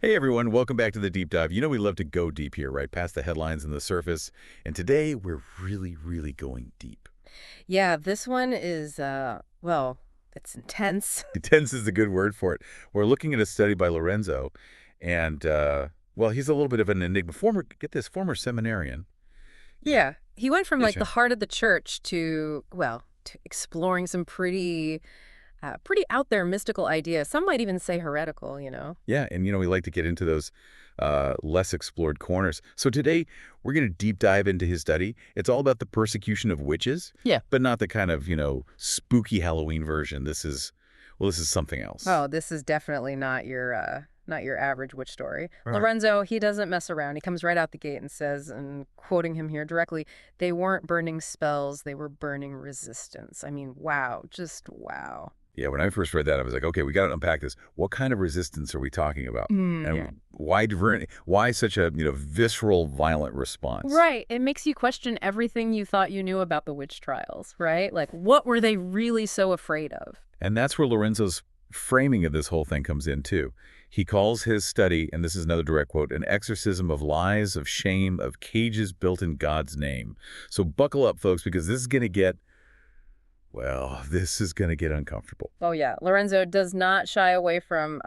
Hey everyone, welcome back to the Deep Dive. You know we love to go deep here, right? Past the headlines and the surface. And today we're really going deep. Yeah, this one is, well, it's intense. Intense is a good word for it. We're looking at a study by Lorenzo, and, well, he's a little bit of an enigma. Get this, former seminarian. Yeah, he went from like the Patient. heart of the church to, well, to exploring some pretty out there mystical ideas. Some might even say heretical. Yeah, and we like to get into those less explored corners. So today we're going to deep dive into his study. It's all about the persecution of witches, Yeah. but not the kind of, spooky Halloween version. This is something else. Oh, this is definitely not your average witch story. Right. Lorenzo, he doesn't mess around. He comes right out the gate and says, and quoting him here directly, they weren't burning spells, they were burning resistance. I mean, wow, just wow. Yeah, when I first read that, I was like, okay, we got to unpack this. What kind of resistance are we talking about? And Yeah. why such a, visceral, violent response? Right. It makes you question everything you thought you knew about the witch trials, right? Like, what were they really so afraid of? And that's where Lorenzo's framing of this whole thing comes in, too. He calls his study, and this is another direct quote, an exorcism of lies, of shame, of cages built in God's name. So buckle up, folks, because this is going to get, well, this is going to get uncomfortable. Oh yeah, Lorenzo does not shy away from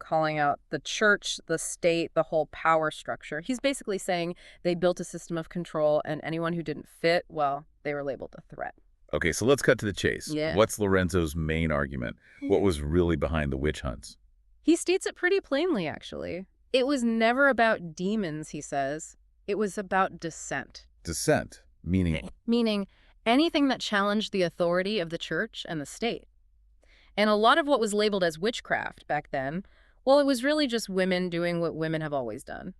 calling out the church, the state, the whole power structure. He's basically saying they built a system of control, and anyone who didn't fit, well, they were labeled a threat. Okay, so let's cut to the chase. Yeah. What's Lorenzo's main argument? What was really behind the witch hunts? He states it pretty plainly, actually. It was never about demons, he says. It was about dissent. Dissent, meaning Meaning anything that challenged the authority of the church and the state. And a lot of what was labeled as witchcraft back then, well, it was really just women doing what women have always done.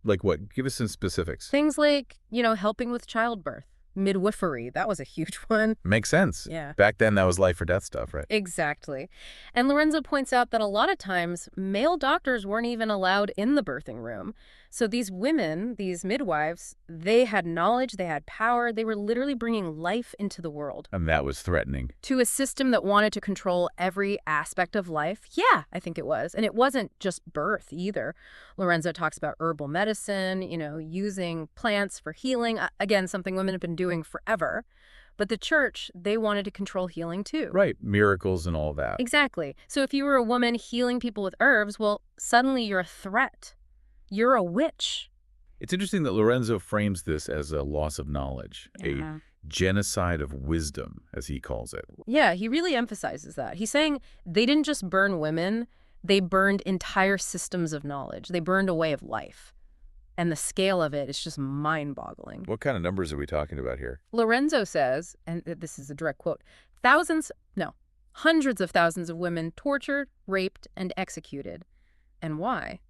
like what? Give us some specifics. Things like, helping with childbirth, midwifery, that was a huge one. Makes sense. Yeah. Back then, that was life or death stuff, right? Exactly. And Lorenzo points out that a lot of times male doctors weren't even allowed in the birthing room. So these women, these midwives, they had knowledge, they had power, they were literally bringing life into the world. And that was threatening. To a system that wanted to control every aspect of life? Yeah, I think it was. And it wasn't just birth either. Lorenzo talks about herbal medicine, using plants for healing. Again, something women have been doing forever. But the church, they wanted to control healing too. Right. Miracles and all that. Exactly. So if you were a woman healing people with herbs, well, suddenly you're a threat. You're a witch. It's interesting that Lorenzo frames this as a loss of knowledge, a genocide of wisdom, as he calls it. Yeah, he really emphasizes that. He's saying they didn't just burn women, they burned entire systems of knowledge. They burned a way of life. And the scale of it is just mind-boggling. What kind of numbers are we talking about here? Lorenzo says, and this is a direct quote, hundreds of thousands of women tortured, raped, and executed. And why?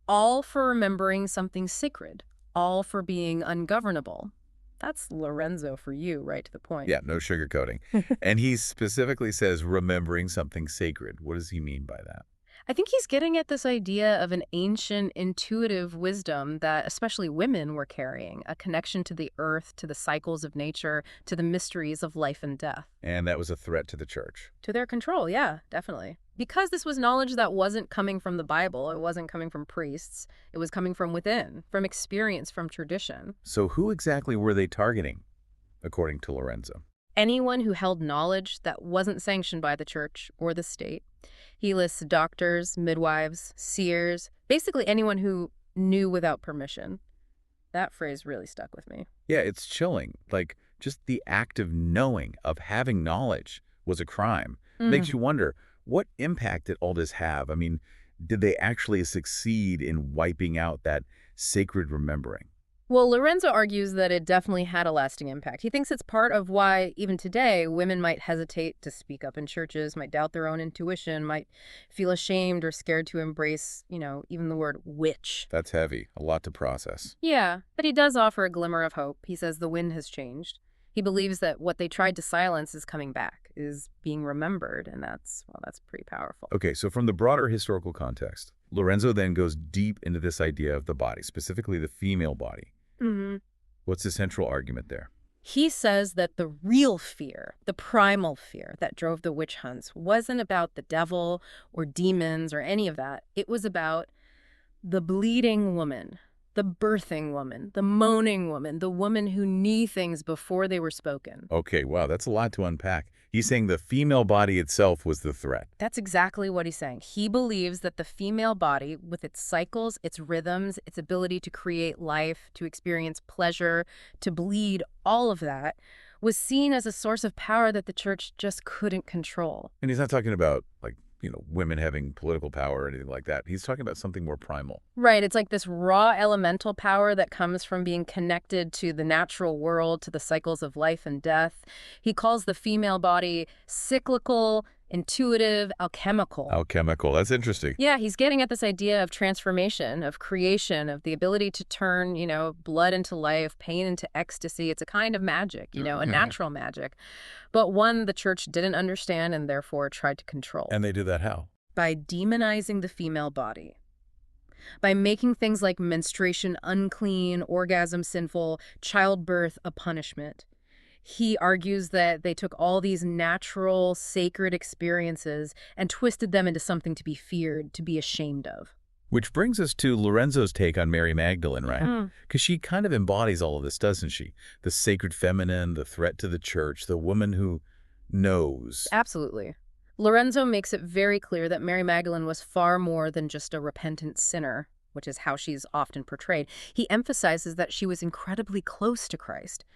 All for remembering something sacred. All for being ungovernable. That's Lorenzo for you, right to the point. Yeah, no sugarcoating. And he specifically says remembering something sacred. What does he mean by that? I think he's getting at this idea of an ancient, intuitive wisdom that especially women were carrying, a connection to the earth, to the cycles of nature, to the mysteries of life and death. And that was a threat to the church. To their control, yeah, definitely. Because this was knowledge that wasn't coming from the Bible, it wasn't coming from priests, it was coming from within, from experience, from tradition. So who exactly were they targeting, according to Lorenzo? Anyone who held knowledge that wasn't sanctioned by the church or the state. He lists doctors, midwives, seers, basically anyone who knew without permission. That phrase really stuck with me. Yeah, it's chilling. Like, just the act of knowing, of having knowledge was a crime. Makes you wonder, what impact did all this have? I mean, did they actually succeed in wiping out that sacred remembering? Well, Lorenzo argues that it definitely had a lasting impact. He thinks it's part of why, even today, women might hesitate to speak up in churches, might doubt their own intuition, might feel ashamed or scared to embrace, even the word witch. That's heavy, a lot to process. Yeah, but he does offer a glimmer of hope. He says the wind has changed. He believes that what they tried to silence is coming back, is being remembered, and that's pretty powerful. Okay, so from the broader historical context, Lorenzo then goes deep into this idea of the body, specifically the female body. Mm-hmm. What's the central argument there? He says that the real fear, the primal fear that drove the witch hunts wasn't about the devil or demons or any of that. It was about the bleeding woman, the birthing woman, the moaning woman, the woman who knew things before they were spoken. Okay, wow, that's a lot to unpack. He's saying the female body itself was the threat. That's exactly what he's saying. He believes that the female body, with its cycles, its rhythms, its ability to create life, to experience pleasure, to bleed, all of that, was seen as a source of power that the church just couldn't control. And he's not talking about, like, women having political power or anything like that. He's talking about something more primal. Right. It's like this raw elemental power that comes from being connected to the natural world, to the cycles of life and death. He calls the female body cyclical, intuitive, alchemical. Alchemical. That's interesting. Yeah, he's getting at this idea of transformation, of creation, of the ability to turn, blood into life, pain into ecstasy. It's a kind of magic, a natural magic, but one the church didn't understand and therefore tried to control. And they do that how? By demonizing the female body. By making things like menstruation unclean, orgasm sinful, childbirth a punishment. He argues that they took all these natural, sacred experiences and twisted them into something to be feared, to be ashamed of. Which brings us to Lorenzo's take on Mary Magdalene, right? Because she kind of embodies all of this, doesn't she? The sacred feminine, the threat to the church, the woman who knows. Absolutely. Lorenzo makes it very clear that Mary Magdalene was far more than just a repentant sinner, which is how she's often portrayed. He emphasizes that she was incredibly close to Christ.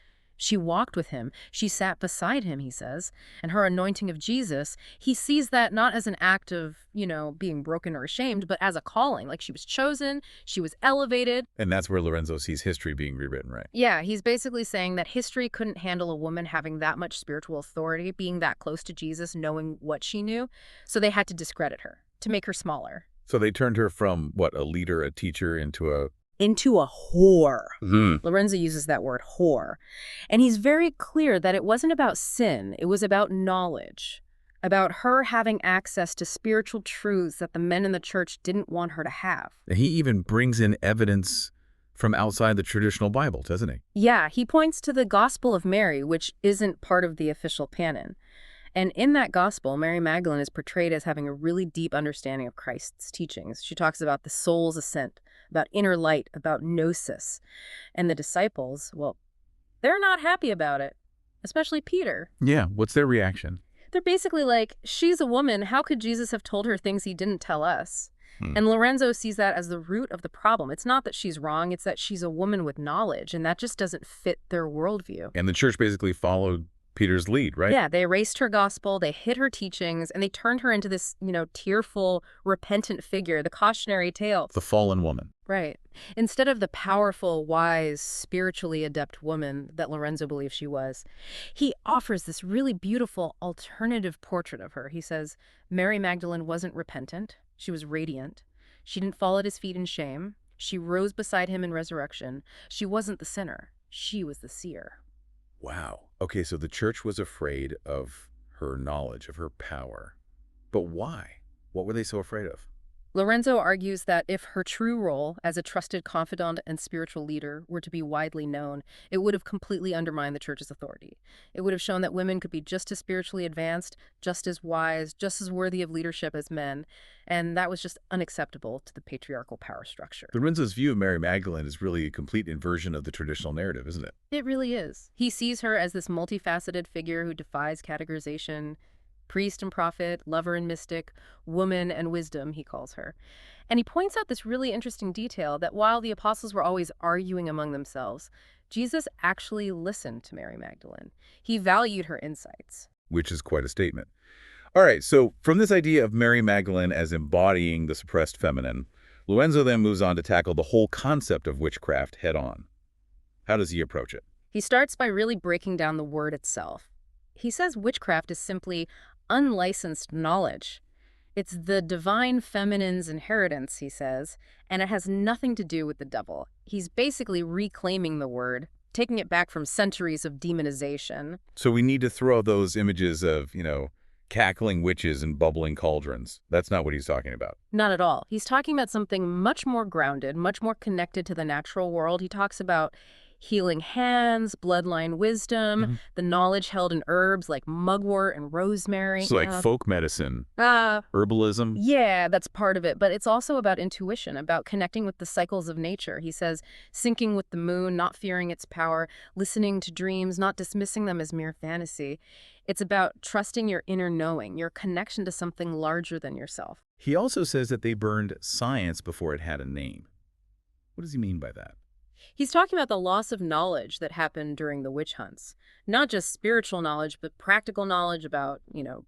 She walked with him. She sat beside him, he says. And her anointing of Jesus, he sees that not as an act of, being broken or ashamed, but as a calling. Like she was chosen, she was elevated. And that's where Lorenzo sees history being rewritten, right? Yeah, he's basically saying that history couldn't handle a woman having that much spiritual authority, being that close to Jesus, knowing what she knew. So they had to discredit her, to make her smaller. So they turned her from, a leader, a teacher, into a whore. Lorenzo uses that word, whore. And he's very clear that it wasn't about sin. It was about knowledge, about her having access to spiritual truths that the men in the church didn't want her to have. He even brings in evidence from outside the traditional Bible, doesn't he? Yeah, he points to the Gospel of Mary, which isn't part of the official canon. And in that gospel, Mary Magdalene is portrayed as having a really deep understanding of Christ's teachings. She talks about the soul's ascent, about inner light, about Gnosis. And the disciples, well, they're not happy about it, especially Peter. Yeah, what's their reaction? They're basically like, she's a woman. How could Jesus have told her things he didn't tell us? And Lorenzo sees that as the root of the problem. It's not that she's wrong, it's that she's a woman with knowledge, and that just doesn't fit their worldview. And the church basically followed Peter's lead, right? Yeah, they erased her gospel, they hid her teachings, and they turned her into this, tearful, repentant figure, the cautionary tale. The fallen woman. Right. Instead of the powerful, wise, spiritually adept woman that Lorenzo believes she was, he offers this really beautiful alternative portrait of her. He says, Mary Magdalene wasn't repentant. She was radiant. She didn't fall at his feet in shame. She rose beside him in resurrection. She wasn't the sinner. She was the seer. Wow. Okay, so the church was afraid of her knowledge, of her power. But why? What were they so afraid of? Lorenzo argues that if her true role as a trusted confidant and spiritual leader were to be widely known, it would have completely undermined the church's authority. It would have shown that women could be just as spiritually advanced, just as wise, just as worthy of leadership as men, and that was just unacceptable to the patriarchal power structure. Lorenzo's view of Mary Magdalene is really a complete inversion of the traditional narrative, isn't it? It really is. He sees her as this multifaceted figure who defies categorization, priest and prophet, lover and mystic, woman and wisdom, he calls her. And he points out this really interesting detail that while the apostles were always arguing among themselves, Jesus actually listened to Mary Magdalene. He valued her insights. Which is quite a statement. All right, so from this idea of Mary Magdalene as embodying the suppressed feminine, Lorenzo then moves on to tackle the whole concept of witchcraft head on. How does he approach it? He starts by really breaking down the word itself. He says witchcraft is simply unlicensed knowledge. It's the divine feminine's inheritance, he says, and it has nothing to do with the devil. He's basically reclaiming the word, taking it back from centuries of demonization. So we need to throw those images of, cackling witches and bubbling cauldrons. That's not what he's talking about. Not at all. He's talking about something much more grounded, much more connected to the natural world. He talks about healing hands, bloodline wisdom, the knowledge held in herbs like mugwort and rosemary. So like folk medicine, Uh, herbalism. yeah, that's part of it. But it's also about intuition, about connecting with the cycles of nature. He says, syncing with the moon, not fearing its power, listening to dreams, not dismissing them as mere fantasy. It's about trusting your inner knowing, your connection to something larger than yourself. He also says that they burned science before it had a name. What does he mean by that? He's talking about the loss of knowledge that happened during the witch hunts. Not just spiritual knowledge, but practical knowledge about,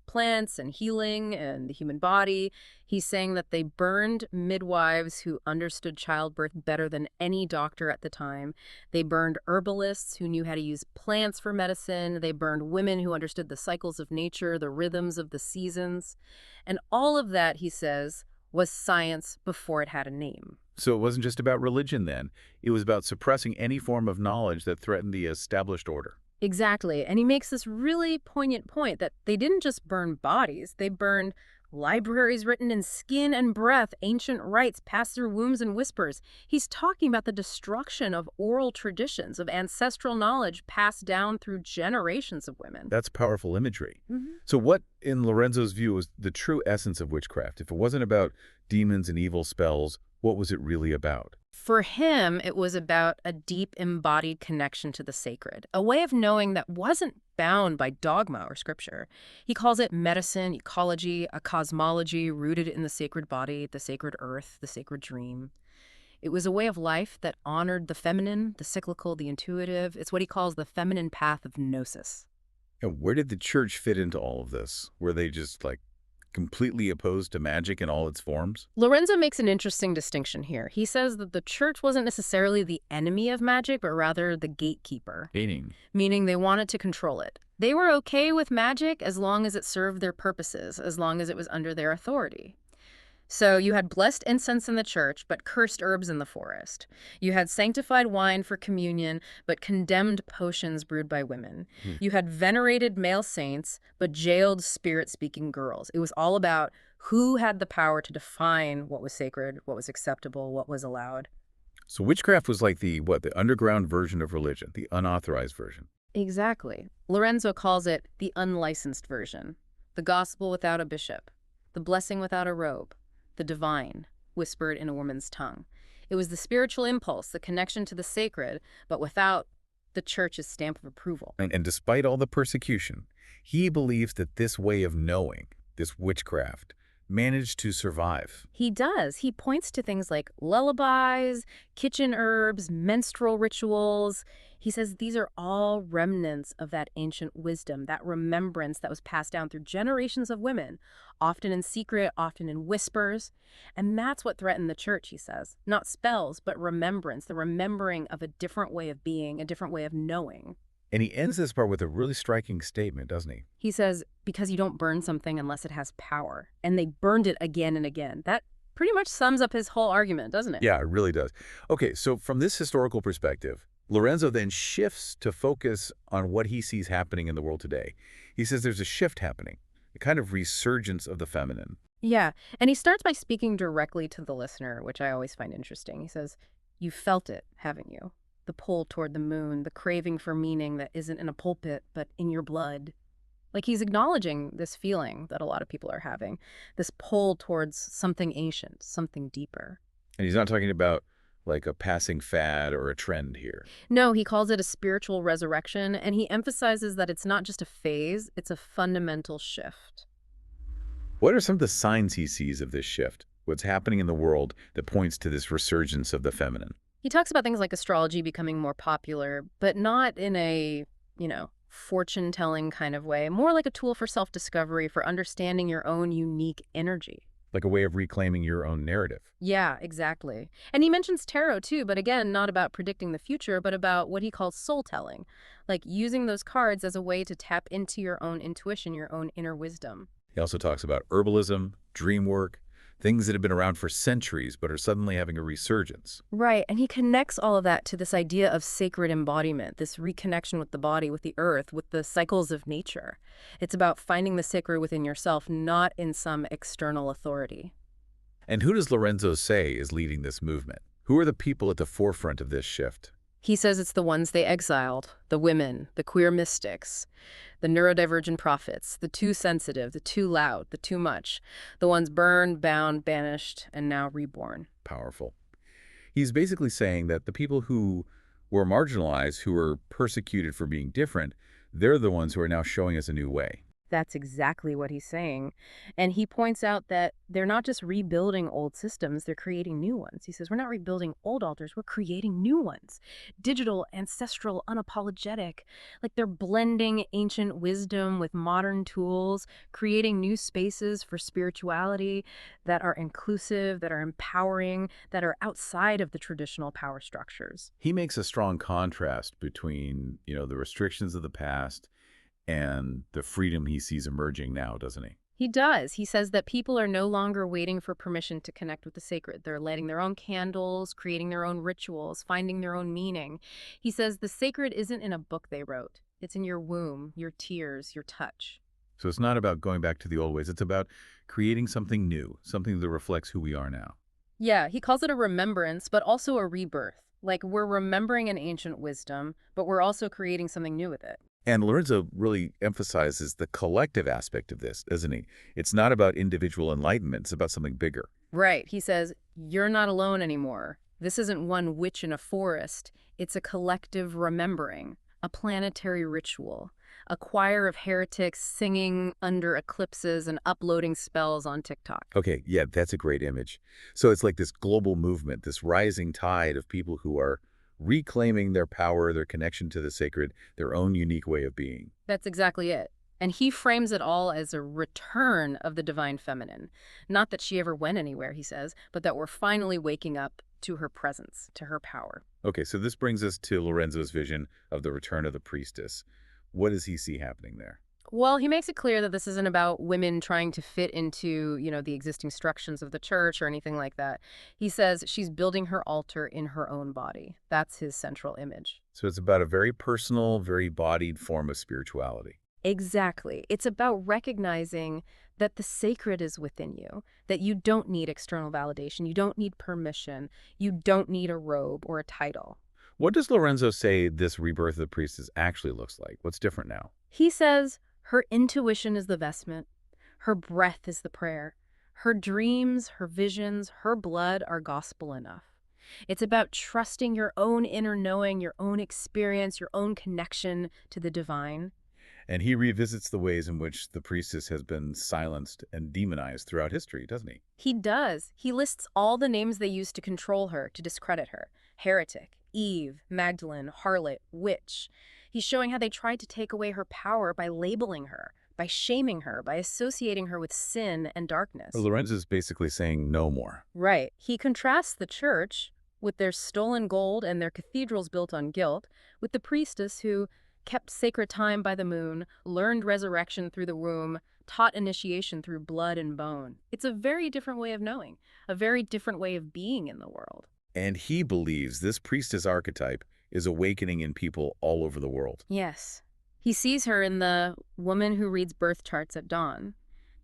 plants and healing and the human body. He's saying that they burned midwives who understood childbirth better than any doctor at the time. They burned herbalists who knew how to use plants for medicine. They burned women who understood the cycles of nature, the rhythms of the seasons. And all of that, he says, was science before it had a name. So it wasn't just about religion then. It was about suppressing any form of knowledge that threatened the established order. Exactly. And he makes this really poignant point that they didn't just burn bodies, they burned libraries written in skin and breath, ancient rites passed through wombs and whispers. He's talking about the destruction of oral traditions, of ancestral knowledge passed down through generations of women. That's powerful imagery. So what, in Lorenzo's view, was the true essence of witchcraft? If it wasn't about demons and evil spells, what was it really about? For him, it was about a deep embodied connection to the sacred, a way of knowing that wasn't bound by dogma or scripture. He calls it medicine, ecology, a cosmology rooted in the sacred body, the sacred earth, the sacred dream. It was a way of life that honored the feminine, the cyclical, the intuitive. It's what he calls the feminine path of Gnosis. And where did the church fit into all of this? Were they just completely opposed to magic in all its forms? Lorenzo makes an interesting distinction here. He says that the church wasn't necessarily the enemy of magic, but rather the gatekeeper. Hating. Meaning they wanted to control it. They were okay with magic as long as it served their purposes, as long as it was under their authority. So you had blessed incense in the church, but cursed herbs in the forest. You had sanctified wine for communion, but condemned potions brewed by women. You had venerated male saints, but jailed spirit-speaking girls. It was all about who had the power to define what was sacred, what was acceptable, what was allowed. So witchcraft was like the underground version of religion, the unauthorized version. Exactly. Lorenzo calls it the unlicensed version. The gospel without a bishop. The blessing without a robe. The divine, whispered in a woman's tongue. It was the spiritual impulse, the connection to the sacred, but without the church's stamp of approval. And despite all the persecution, he believes that this way of knowing, this witchcraft, managed to survive. He does. He points to things like lullabies, kitchen herbs, menstrual rituals. He says these are all remnants of that ancient wisdom, that remembrance that was passed down through generations of women, often in secret, often in whispers. And that's what threatened the church, he says. Not spells, but remembrance, the remembering of a different way of being, a different way of knowing. And he ends this part with a really striking statement, doesn't he? He says, because you don't burn something unless it has power. And they burned it again and again. That pretty much sums up his whole argument, doesn't it? Yeah, it really does. Okay, so from this historical perspective, Lorenzo then shifts to focus on what he sees happening in the world today. He says there's a shift happening, a kind of resurgence of the feminine. Yeah, and he starts by speaking directly to the listener, which I always find interesting. He says, you felt it, haven't you? The pull toward the moon, the craving for meaning that isn't in a pulpit, but in your blood. Like he's acknowledging this feeling that a lot of people are having, this pull towards something ancient, something deeper. And he's not talking about like a passing fad or a trend here. No, he calls it a spiritual resurrection, and he emphasizes that it's not just a phase, it's a fundamental shift. What are some of the signs he sees of this shift? What's happening in the world that points to this resurgence of the feminine? He talks about things like astrology becoming more popular, but not in a, fortune-telling kind of way, more like a tool for self-discovery, for understanding your own unique energy. Like a way of reclaiming your own narrative. Yeah, exactly. And he mentions tarot too, but again, not about predicting the future, but about what he calls soul-telling, like using those cards as a way to tap into your own intuition, your own inner wisdom. He also talks about herbalism, dream work, things that have been around for centuries but are suddenly having a resurgence. Right, and he connects all of that to this idea of sacred embodiment, this reconnection with the body, with the earth, with the cycles of nature. It's about finding the sacred within yourself, not in some external authority. And who does Lorenzo say is leading this movement? Who are the people at the forefront of this shift? He says it's the ones they exiled, the women, the queer mystics, the neurodivergent prophets, the too sensitive, the too loud, the too much, the ones burned, bound, banished, and now reborn. Powerful. He's basically saying that the people who were marginalized, who were persecuted for being different, they're the ones who are now showing us a new way. That's exactly what he's saying. And he points out that they're not just rebuilding old systems, they're creating new ones. He says, we're not rebuilding old altars, we're creating new ones. Digital, ancestral, unapologetic. Like they're blending ancient wisdom with modern tools, creating new spaces for spirituality that are inclusive, that are empowering, that are outside of the traditional power structures. He makes a strong contrast between, the restrictions of the past and the freedom he sees emerging now, doesn't he? He does. He says that people are no longer waiting for permission to connect with the sacred. They're lighting their own candles, creating their own rituals, finding their own meaning. He says the sacred isn't in a book they wrote. It's in your womb, your tears, your touch. So it's not about going back to the old ways. It's about creating something new, something that reflects who we are now. Yeah, he calls it a remembrance, but also a rebirth. Like we're remembering an ancient wisdom, but we're also creating something new with it. And Lorenzo really emphasizes the collective aspect of this, doesn't he? It's not about individual enlightenment. It's about something bigger. Right. He says, you're not alone anymore. This isn't one witch in a forest. It's a collective remembering, a planetary ritual, a choir of heretics singing under eclipses and uploading spells on TikTok. Okay, yeah, that's a great image. So it's like this global movement, this rising tide of people who are reclaiming their power, their connection to the sacred, their own unique way of being. That's exactly it. And he frames it all as a return of the divine feminine. Not that she ever went anywhere, he says, but that we're finally waking up to her presence, to her power. Okay, so this brings us to Lorenzo's vision of the return of the priestess. What does he see happening there? Well, he makes it clear that this isn't about women trying to fit into, the existing structures of the church or anything like that. He says she's building her altar in her own body. That's his central image. So it's about a very personal, very bodied form of spirituality. Exactly. It's about recognizing that the sacred is within you, that you don't need external validation, you don't need permission, you don't need a robe or a title. What does Lorenzo say this rebirth of the priestess actually looks like? What's different now? He says her intuition is the vestment, her breath is the prayer, her dreams, her visions, her blood are gospel enough. It's about trusting your own inner knowing, your own experience, your own connection to the divine. And he revisits the ways in which the priestess has been silenced and demonized throughout history, doesn't he? He does. He lists all the names they used to control her, to discredit her. Heretic, Eve, Magdalene, harlot, witch. He's showing how they tried to take away her power by labeling her, by shaming her, by associating her with sin and darkness. Lorenzo's basically saying no more. Right. He contrasts the church, with their stolen gold and their cathedrals built on guilt, with the priestess who kept sacred time by the moon, learned resurrection through the womb, taught initiation through blood and bone. It's a very different way of knowing, a very different way of being in the world. And he believes this priestess archetype is awakening in people all over the world. Yes. He sees her in the woman who reads birth charts at dawn,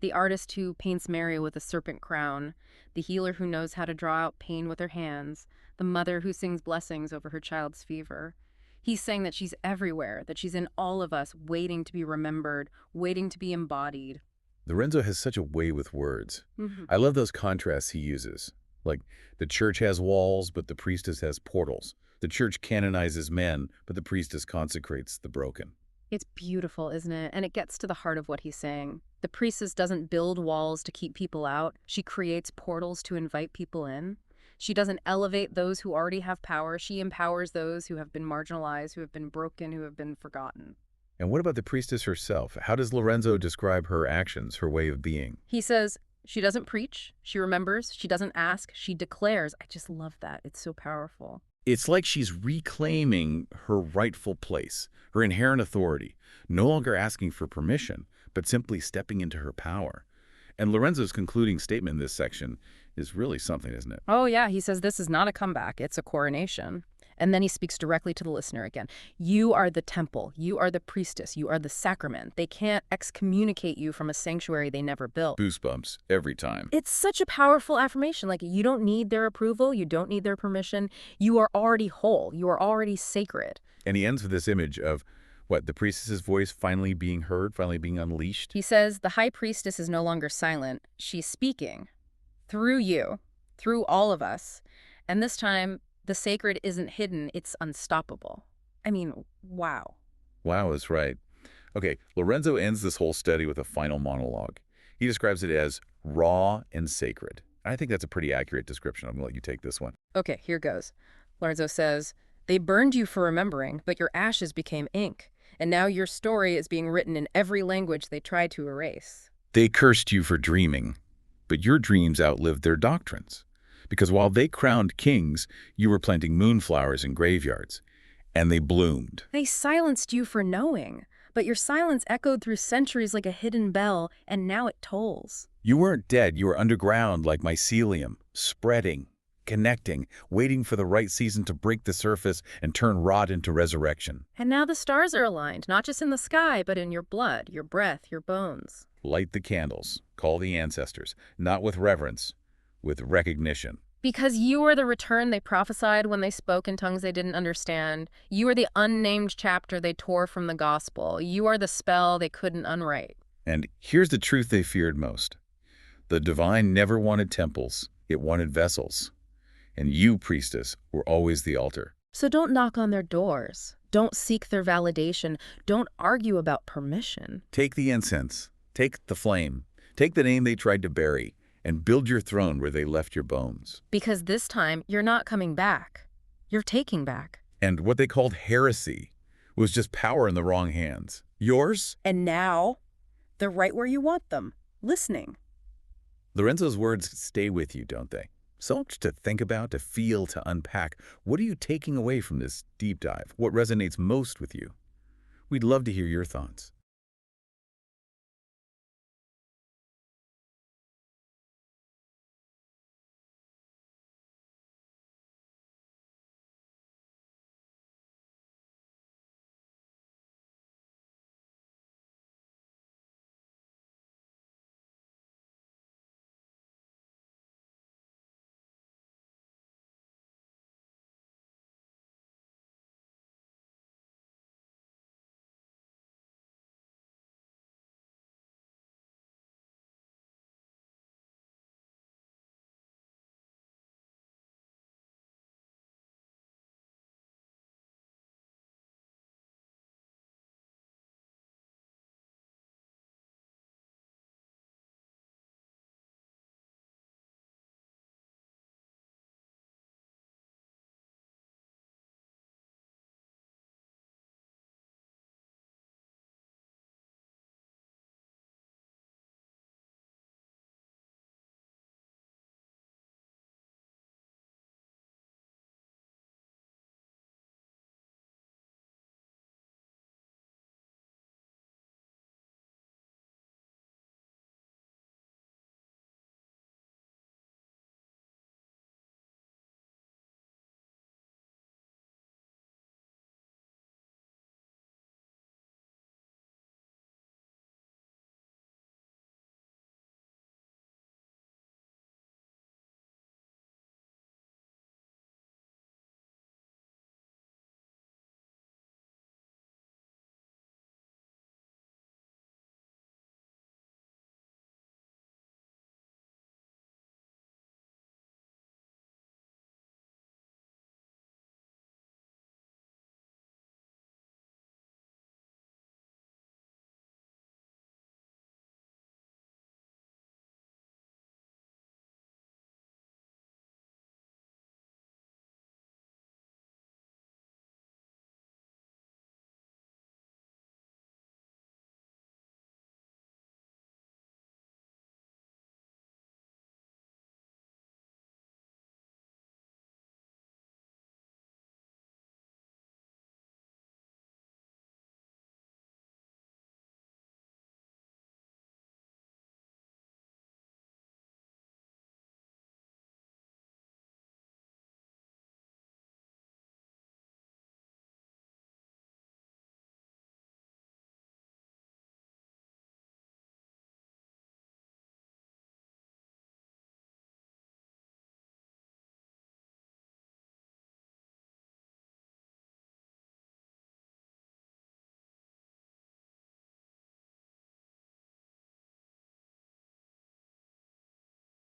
the artist who paints Mary with a serpent crown, the healer who knows how to draw out pain with her hands, the mother who sings blessings over her child's fever. He's saying that she's everywhere, that she's in all of us, waiting to be remembered, waiting to be embodied. Lorenzo has such a way with words. I love those contrasts he uses. Like, the church has walls, but the priestess has portals. The church canonizes men, but the priestess consecrates the broken. It's beautiful, isn't it? And it gets to the heart of what he's saying. The priestess doesn't build walls to keep people out. She creates portals to invite people in. She doesn't elevate those who already have power. She empowers those who have been marginalized, who have been broken, who have been forgotten. And what about the priestess herself? How does Lorenzo describe her actions, her way of being? He says, she doesn't preach, she remembers, she doesn't ask, she declares. I just love that. It's so powerful. It's like she's reclaiming her rightful place, her inherent authority, no longer asking for permission, but simply stepping into her power. And Lorenzo's concluding statement in this section is really something, isn't it? Oh, yeah. He says this is not a comeback. It's a coronation. And then he speaks directly to the listener again. You are the temple. You are the priestess. You are the sacrament. They can't excommunicate you from a sanctuary they never built. Goosebumps every time. It's such a powerful affirmation. Like, you don't need their approval. You don't need their permission. You are already whole. You are already sacred. And he ends with this image of, what, the priestess's voice finally being heard, finally being unleashed? He says, the high priestess is no longer silent. She's speaking through you, through all of us. And this time, the sacred isn't hidden, it's unstoppable. I mean, wow. Wow is right. Okay, Lorenzo ends this whole study with a final monologue. He describes it as raw and sacred. I think that's a pretty accurate description. I'm going to let you take this one. Okay, here goes. Lorenzo says, they burned you for remembering, but your ashes became ink. And now your story is being written in every language they tried to erase. They cursed you for dreaming, but your dreams outlived their doctrines. Because while they crowned kings, you were planting moonflowers in graveyards, and they bloomed. They silenced you for knowing, but your silence echoed through centuries like a hidden bell, and now it tolls. You weren't dead, you were underground like mycelium, spreading, connecting, waiting for the right season to break the surface and turn rot into resurrection. And now the stars are aligned, not just in the sky, but in your blood, your breath, your bones. Light the candles, call the ancestors, not with reverence, with recognition. Because you are the return they prophesied when they spoke in tongues they didn't understand. You are the unnamed chapter they tore from the gospel. You are the spell they couldn't unwrite. And here's the truth they feared most. The divine never wanted temples, it wanted vessels. And you, priestess, were always the altar. So don't knock on their doors. Don't seek their validation. Don't argue about permission. Take the incense, take the flame, take the name they tried to bury, and build your throne where they left your bones. Because this time, you're not coming back. You're taking back. And what they called heresy was just power in the wrong hands. Yours? And now, they're right where you want them, listening. Lorenzo's words stay with you, don't they? So much to think about, to feel, to unpack. What are you taking away from this deep dive? What resonates most with you? We'd love to hear your thoughts.